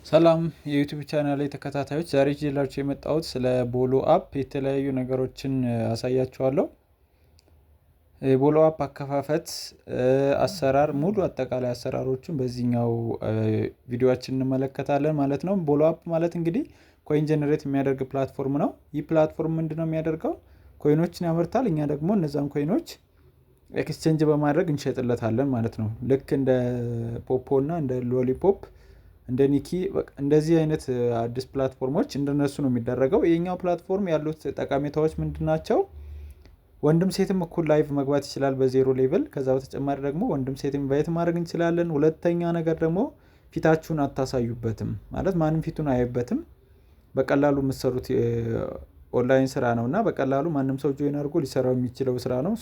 ሰላም የዩቲዩብ ቻናል ላይ ተከታታዮች ዛሬ ይዤላችሁ የመጣሁት ስለ ቦሎ አፕ የተለያዩ ነገሮችን አሳያችኋለሁ። የቦሎ አፕ አከፋፈት አሰራር ሙሉ አጠቃላይ አሰራሮችን በዚህኛው ቪዲዮአችን እንመለከታለን ማለት ነው። ቦሎ አፕ ማለት እንግዲህ ኮይን ጀነሬት የሚያደርግ ፕላትፎርም ነው። ይህ ፕላትፎርም ምንድነው የሚያደርገው? ኮይኖችን ያመርታል። እኛ ደግሞ እነዛን ኮይኖች ኤክስቼንጅ በማድረግ እንሸጥለታለን ማለት ነው። ልክ እንደ ፖፖ እና እንደ ሎሊፖፕ እንደ ኒኪ እንደዚህ አይነት አዲስ ፕላትፎርሞች እንደነሱ ነው የሚደረገው። የኛው ፕላትፎርም ያሉት ጠቀሜታዎች ምንድናቸው? ወንድም ሴትም እኩል ላይቭ መግባት ይችላል በዜሮ ሌቭል። ከዛ በተጨማሪ ደግሞ ወንድም ሴትም ኢንቫይት ማድረግ እንችላለን። ሁለተኛ ነገር ደግሞ ፊታችሁን አታሳዩበትም ማለት ማንም ፊቱን አያይበትም። በቀላሉ የምትሰሩት ኦንላይን ስራ ነው እና በቀላሉ ማንም ሰው ጆይን አድርጎ ሊሰራው የሚችለው ስራ ነው።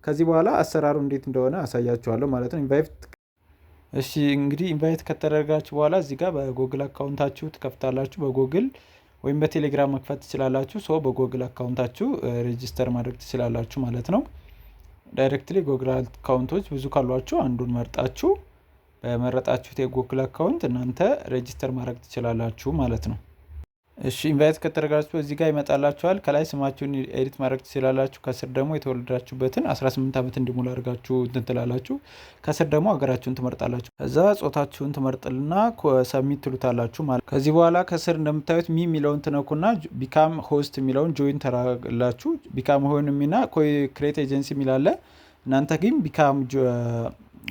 ከዚህ በኋላ አሰራሩ እንዴት እንደሆነ አሳያችኋለሁ ማለት ነው። እሺ እንግዲህ ኢንቫይት ከተደረጋችሁ በኋላ እዚህ ጋር በጎግል አካውንታችሁ ትከፍታላችሁ። በጎግል ወይም በቴሌግራም መክፈት ትችላላችሁ። በጎግል አካውንታችሁ ሬጂስተር ማድረግ ትችላላችሁ ማለት ነው። ዳይሬክትሊ ጎግል አካውንቶች ብዙ ካሏችሁ አንዱን መርጣችሁ በመረጣችሁት የጎግል አካውንት እናንተ ሬጂስተር ማድረግ ትችላላችሁ ማለት ነው። እሺ ኢንቫይት ከተደረጋችሁ እዚህ ጋር ይመጣላችኋል። ከላይ ስማችሁን ኤዲት ማድረግ ትችላላችሁ። ከስር ደግሞ የተወለዳችሁበትን 18 ዓመት እንዲሞላ አድርጋችሁ እንትን ትላላችሁ። ከስር ደግሞ ሀገራችሁን ትመርጣላችሁ። ከዛ ጾታችሁን ትመርጥልና ሰሚት ትሉታላችሁ ማለት። ከዚህ በኋላ ከስር እንደምታዩት ሚ የሚለውን ትነኩና ቢካም ሆስት የሚለውን ጆይን ተራላችሁ። ቢካም ሆን የሚና ክሬት ኤጀንሲ የሚላለ እናንተ ግን ቢካም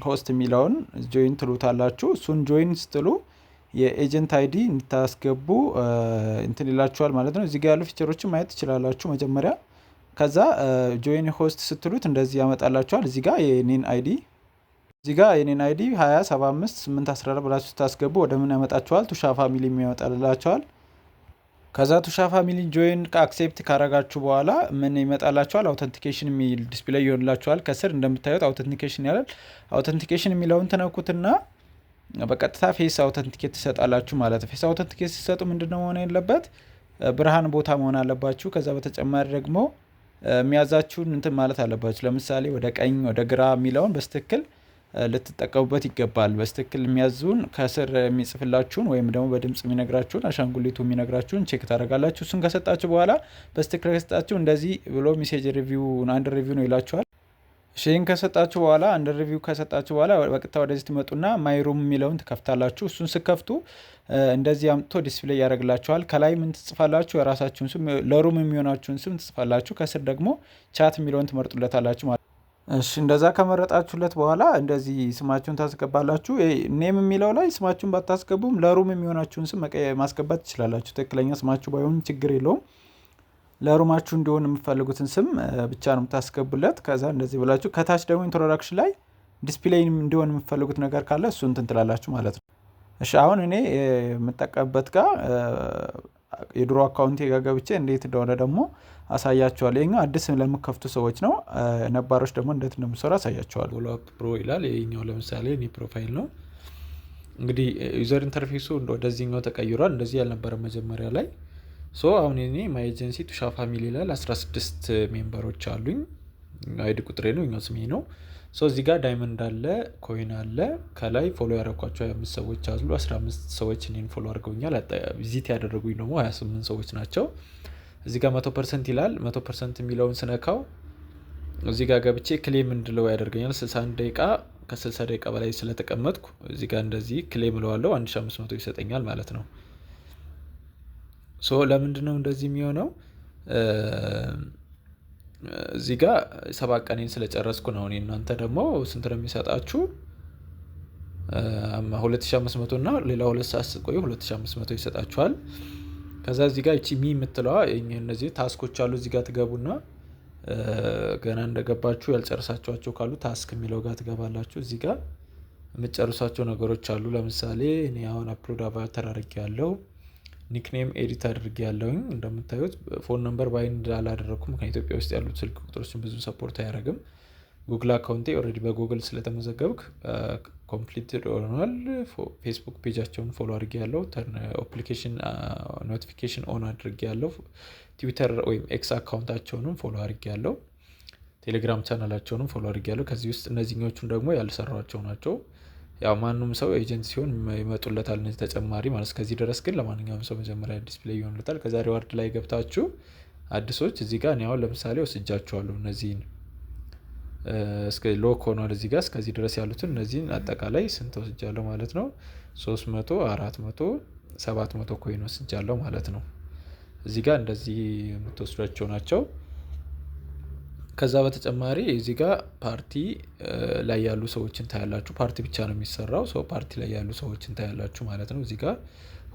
ሆስት የሚለውን ጆይን ትሉታላችሁ። እሱን ጆይን ስትሉ የኤጀንት አይዲ እንድታስገቡ እንትን ይላችኋል ማለት ነው። እዚህ ጋር ያሉ ፊቸሮችን ማየት ትችላላችሁ መጀመሪያ። ከዛ ጆይን ሆስት ስትሉት እንደዚህ ያመጣላችኋል። እዚህ ጋር የኔን አይዲ 2075814 ብላችሁ ስታስገቡ ወደ ምን ያመጣችኋል? ቱሻ ፋሚሊ የሚያመጣላችኋል። ከዛ ቱሻ ፋሚሊ ጆይን አክሴፕት ካረጋችሁ በኋላ ምን ይመጣላችኋል? አውተንቲኬሽን የሚል ዲስፕሌይ ይሆንላችኋል። ከስር እንደምታዩት አውተንቲኬሽን ያላል። አውተንቲኬሽን የሚለውን ትነኩትና በቀጥታ ፌስ አውተንቲኬት ትሰጣላችሁ ማለት ነው። ፌስ አውተንቲኬት ሲሰጡ ምንድነው መሆን ያለበት? ብርሃን ቦታ መሆን አለባችሁ። ከዛ በተጨማሪ ደግሞ የሚያዛችሁን እንትን ማለት አለባችሁ። ለምሳሌ ወደ ቀኝ ወደ ግራ የሚለውን በስትክክል ልትጠቀሙበት ይገባል። በስትክክል የሚያዙን ከስር የሚጽፍላችሁን ወይም ደግሞ በድምጽ የሚነግራችሁን አሻንጉሊቱ የሚነግራችሁን ቼክ ታደርጋላችሁ። እሱን ከሰጣችሁ በኋላ በስትክክል ከሰጣችሁ እንደዚህ ብሎ ሜሴጅ ሪቪው አንድ ሪቪው ነው ይላችኋል። ሼን ከሰጣችሁ በኋላ አንድ ሪቪው ከሰጣችሁ በኋላ በቀጥታ ወደዚህ ትመጡና ማይሩም የሚለውን ትከፍታላችሁ። እሱን ስከፍቱ እንደዚህ አምጥቶ ዲስፕሌይ ያደርግላችኋል። ከላይ ምን ትጽፋላችሁ? የራሳችሁን ስም፣ ለሩም የሚሆናችሁን ስም ትጽፋላችሁ። ከስር ደግሞ ቻት የሚለውን ትመርጡለታላችሁ ማለት ነው። እሺ እንደዛ ከመረጣችሁለት በኋላ እንደዚህ ስማችሁን ታስገባላችሁ። ኔም የሚለው ላይ ስማችሁን ባታስገቡም ለሩም የሚሆናችሁን ስም ማስገባት ትችላላችሁ። ትክክለኛ ስማችሁ ባይሆን ችግር የለውም። ለሩማችሁ እንዲሆን የምትፈልጉትን ስም ብቻ ነው የምታስገቡለት። ከዛ እንደዚህ ብላችሁ ከታች ደግሞ ኢንትሮዳክሽን ላይ ዲስፕሌይ እንዲሆን የምትፈልጉት ነገር ካለ እሱ እንትን ትላላችሁ ማለት ነው። እሺ አሁን እኔ የምጠቀምበት ጋር የድሮ አካውንቴ ጋር ገብቼ እንዴት እንደሆነ ደግሞ አሳያችኋለሁ። ይሄኛው አዲስ ለምከፍቱ ሰዎች ነው። ነባሮች ደግሞ እንዴት እንደምሰራ አሳያችኋለሁ። ቦሎ አፕ ፕሮ ይላል። ይሄኛው ለምሳሌ እኔ ፕሮፋይል ነው። እንግዲህ ዩዘር ኢንተርፌሱ ወደዚህኛው ተቀይሯል። እንደዚህ ያልነበረ መጀመሪያ ላይ። አሁን እኔ ማይ ኤጀንሲ ቱሻ ፋሚሊ ላይ 16 ሜምበሮች አሉኝ። አይዲ ቁጥሬ ነው፣ እኛው ስሜ ነው። እዚህ ጋር ዳይመንድ አለ፣ ኮይን አለ። ከላይ ፎሎ ያደረኳቸው 25 ሰዎች አሉ። 15 ሰዎች እኔን ፎሎ አድርገውኛል። ቪዚት ያደረጉኝ ደግሞ 28 ሰዎች ናቸው። እዚህ ጋር 100% ይላል። 100% የሚለውን ስነካው እዚህ ጋር ገብቼ ክሌም እንድለው ያደርገኛል። 61 ደቂቃ ከ60 ደቂቃ በላይ ስለተቀመጥኩ እዚህ ጋር እንደዚህ ክሌም እለዋለሁ። 1500 ይሰጠኛል ማለት ነው። ለምንድነው እንደዚህ የሚሆነው? እዚህ ጋር 7 ቀኔን ስለጨረስኩ ነው። እናንተ ደግሞ ስንት ነው የሚሰጣችሁ? 2500 እና ሌላ 2 ሰዓት ስትቆዩ 2500 ይሰጣችኋል። ከዛ እዚህ ጋር እቺ ሚ የምትለዋ እነዚህ ታስኮች አሉ። እዚህ ጋር ትገቡና ገና እንደገባችሁ ያልጨረሳችኋቸው ካሉ ታስክ የሚለው ጋር ትገባላችሁ። እዚህ ጋር የምትጨርሷቸው ነገሮች አሉ። ለምሳሌ እኔ አሁን አፕሎድ አቫተር አድርጌያለሁ። ኒክኔም ኤዲት አድርጌያለሁኝ። እንደምታዩት ፎን ነምበር ባይንድ አላደረኩም። ከኢትዮጵያ ውስጥ ያሉት ስልክ ቁጥሮችን ብዙ ሰፖርት አያደርግም። ጉግል አካውንቴ ኦልሬዲ በጉግል ስለተመዘገብክ ኮምፕሊትድ ሆኗል። ፌስቡክ ፔጃቸውን ፎሎ አድርጌያለሁ። አፕሊኬሽን ኖቲፊኬሽን ኦን አድርጌያለሁ። ትዊተር ወይም ኤክስ አካውንታቸውንም ፎሎ አድርጌያለሁ። ቴሌግራም ቻናላቸውንም ፎሎ አድርጌያለሁ። ከዚህ ውስጥ እነዚህኞቹን ደግሞ ያልሰራቸው ናቸው። ያው ማንም ሰው ኤጀንት ሲሆን ይመጡለታል እነዚህ ተጨማሪ ማለት እስከዚህ ድረስ ግን ለማንኛውም ሰው መጀመሪያ ዲስፕሌይ ይሆንለታል። ከዛ ሪዋርድ ላይ ገብታችሁ አዲሶች እዚህ ጋር እኔ አሁን ለምሳሌ ወስጃቸዋለሁ እነዚህን እስከ ሎክ ሆኗል እዚህ ጋር እስከዚህ ድረስ ያሉትን እነዚህን አጠቃላይ ስንት ወስጃለሁ ማለት ነው 300 400 700 ኮይን ወስጃለሁ ማለት ነው። እዚህ ጋር እንደዚህ የምትወስዷቸው ናቸው። ከዛ በተጨማሪ እዚህ ጋር ፓርቲ ላይ ያሉ ሰዎችን ታያላችሁ። ፓርቲ ብቻ ነው የሚሰራው ሰው ፓርቲ ላይ ያሉ ሰዎችን ታያላችሁ ማለት ነው። እዚህ ጋር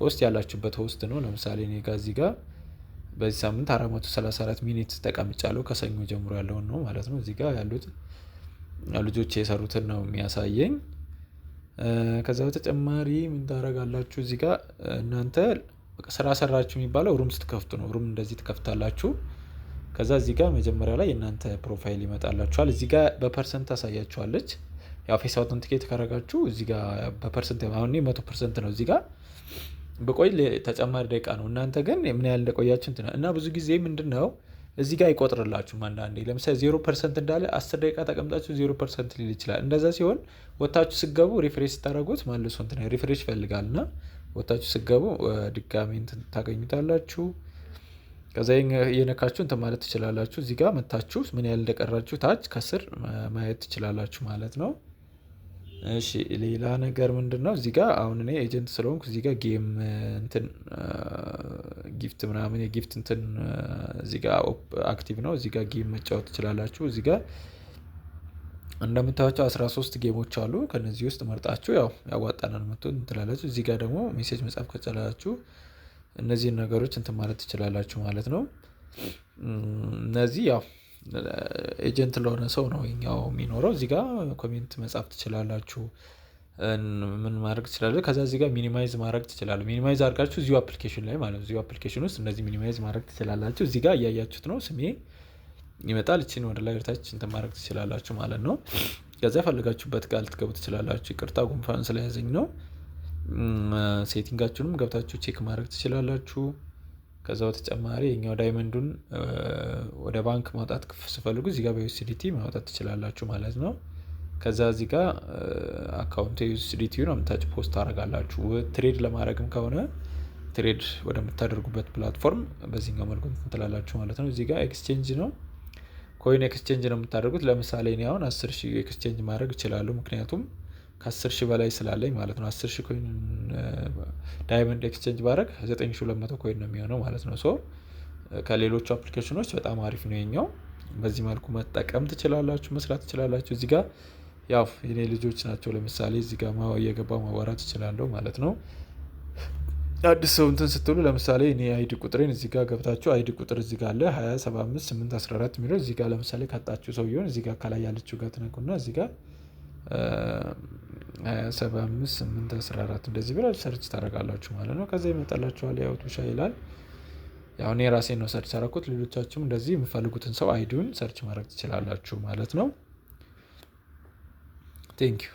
ሆስት ያላችሁበት ሆስት ነው። ለምሳሌ እኔ ጋር እዚህ ጋር በዚህ ሳምንት 434 ሚኒት ተቀምጫለሁ ከሰኞ ጀምሮ ያለውን ነው ማለት ነው። እዚህ ጋር ያሉት ልጆች የሰሩትን ነው የሚያሳየኝ። ከዛ በተጨማሪ ምን ታደርጋላችሁ እዚህ ጋር እናንተ ስራ ሰራችሁ የሚባለው ሩም ስትከፍቱ ነው። ሩም እንደዚህ ትከፍታላችሁ። ከዛ እዚህ ጋር መጀመሪያ ላይ የእናንተ ፕሮፋይል ይመጣላችኋል። እዚህ ጋር በፐርሰንት ታሳያችኋለች። ያው ፌስ አውተንቲኬት ካረጋችሁ እዚህ ጋር በፐርሰንት አሁን 100% ነው። እዚህ ጋር በቆይ ተጨማሪ ደቂቃ ነው። እናንተ ግን ምን ያህል እንደቆያችሁ እና ብዙ ጊዜ ምንድነው እዚህ ጋር አይቆጥርላችሁም። አንዳንዴ ለምሳሌ 0% እንዳለ 10 ደቂቃ ተቀምጣችሁ 0% ሊል ይችላል። እንደዛ ሲሆን ወታችሁ ስገቡ ሪፍሬሽ ስታደርጉት መልሶ ሪፍሬሽ ይፈልጋልና ወታችሁ ስገቡ ድጋሚ ታገኙታላችሁ። ከዛ የነካችሁ ማለት ትችላላችሁ። እዚህ ጋር መታችሁ ምን ያህል እንደቀራችሁ ታች ከስር ማየት ትችላላችሁ ማለት ነው። እሺ ሌላ ነገር ምንድነው እዚህ ጋር አሁን እኔ ኤጀንት ስለሆንኩ እዚህ ጋር ጌም ጊፍት ምናምን የጊፍት እዚህ ጋር አክቲቭ ነው። እዚህ ጋር ጌም መጫወት ትችላላችሁ። እዚህ ጋር እንደምታዩቸው 13 ጌሞች አሉ። ከነዚህ ውስጥ መርጣችሁ ያው ያዋጣናል ትላላችሁ። እዚህ ጋር ደግሞ ሜሴጅ መጻፍ ከቻላችሁ እነዚህን ነገሮች ማለት ትችላላችሁ ማለት ነው። እነዚህ ያው ኤጀንት ለሆነ ሰው ነው ይሄኛው የሚኖረው። እዚህ ጋር ኮሜንት መጻፍ ትችላላችሁ። ምን ማድረግ ትችላላችሁ። ከዛ እዚህ ጋር ሚኒማይዝ ማድረግ ትችላላችሁ። ሚኒማይዝ አድርጋችሁ እዚሁ አፕሊኬሽን ላይ ማለት ነው። እዚሁ አፕሊኬሽን ውስጥ እነዚህ ሚኒማይዝ ማድረግ ትችላላችሁ። እዚህ ጋር እያያችሁት ነው ስሜ ይመጣል። እቺን ወደ ላይ ወርታች ማድረግ ትችላላችሁ ማለት ነው። ከዛ ፈልጋችሁበት ቃል ልትገቡ ትችላላችሁ። ይቅርታ ጉንፋን ስለያዘኝ ነው። ሴቲንጋችሁንም ገብታችሁ ቼክ ማድረግ ትችላላችሁ። ከዛ በተጨማሪ የኛው ዳይመንዱን ወደ ባንክ ማውጣት ስትፈልጉ እዚህ ጋር በዩኤስዲቲ ማውጣት ትችላላችሁ ማለት ነው። ከዛ እዚህ ጋር አካውንት ዩኤስዲቲውን አምጥታችሁ ፖስት ታደርጋላችሁ። ትሬድ ለማድረግም ከሆነ ትሬድ ወደምታደርጉበት ፕላትፎርም በዚህኛው መልኩ ትላላችሁ ማለት ነው። እዚህ ጋር ኤክስቼንጅ ነው። ኮይን ኤክስቼንጅ ነው የምታደርጉት። ለምሳሌ እኔ አሁን 10,000 ኤክስቼንጅ ማድረግ እችላለሁ ምክንያቱም ከ10,000 በላይ ስላለኝ ማለት ነው። 10,000 ኮይን ዳይመንድ ኤክስቼንጅ ባረግ 9,200 ኮይን ነው የሚሆነው ማለት ነው። ሶ ከሌሎቹ አፕሊኬሽኖች በጣም አሪፍ ነው የኛው። በዚህ መልኩ መጠቀም ትችላላችሁ፣ መስራት ትችላላችሁ። እዚህ ጋር ያው የኔ ልጆች ናቸው። ለምሳሌ እዚህ ጋር እየገባው ማዋራት እችላለሁ ማለት ነው። አዲስ ሰው ስትሉ ለምሳሌ እኔ አይዲ ቁጥሬን እዚህ ጋር ገብታችሁ አይዲ ቁጥር እዚህ ጋር አለ 2075814 የሚለው እዚህ ጋር ለምሳሌ ካጣችሁ ሰውየውን እዚህ ጋር ከላይ ያለችው ጋር ትነኩና እዚህ ጋር 275,814 እንደዚህ ብላችሁ ሰርች ታደርጋላችሁ ማለት ነው። ከዛ ይመጣላችኋል ያው ቱሻ ይላል። ያው እኔ ራሴን ነው ሰርች አደረኩት። ሌሎቻችሁም እንደዚህ የምፈልጉትን ሰው አይዲውን ሰርች ማድረግ ትችላላችሁ ማለት ነው። ቴንክ ዩ